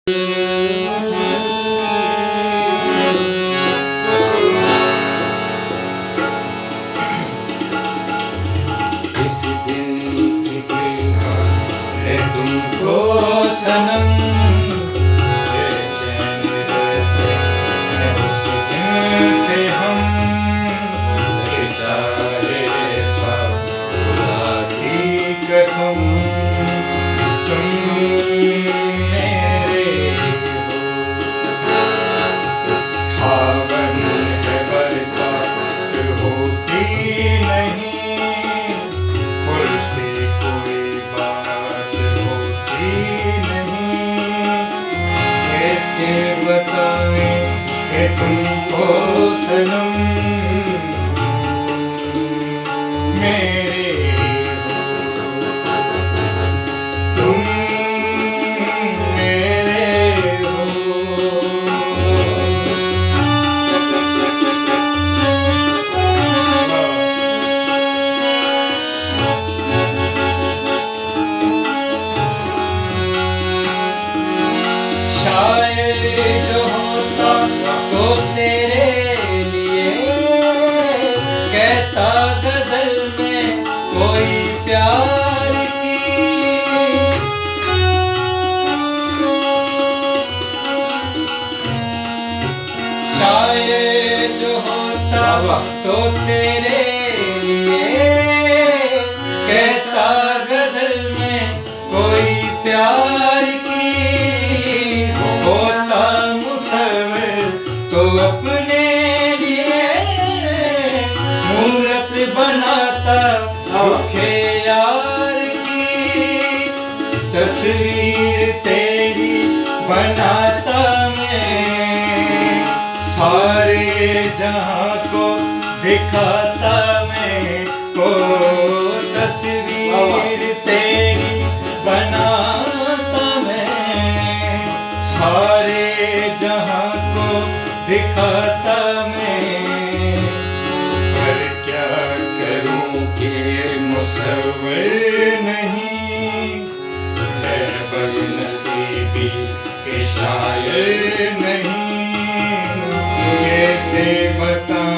इस दिन से देखा है तुमको सनम, बेचैन रहते हैं उस दिन से हम। लगता है साफ खुदा की कसम, तुम मेरे हो। सावन है बरसात होती नहीं, खुलती कोई बात होती नहीं। कैसे बताएं कि तुमको सनम मेरे हो, तुम मेरे हो। शायद जो होता तो तेरे लिए, कहता गजल में कोई प्यार की। शायद जो होता तो तेरे लिए, कहता गजल में कोई प्यार की। होता मुसव्विर तो अपने लिए, मूरत बनाता रुखे यार की। तस्वीर तेरी बनाता मैं, सारे जहां को दिखाता मैं को। तस्वीर तेरी बनाता मैं, सारे जहां को दिखाता मैं। पर क्या करूं कि मुसव्विर नहीं है, बदनसीबी के शायर नहीं। कैसे बताऊं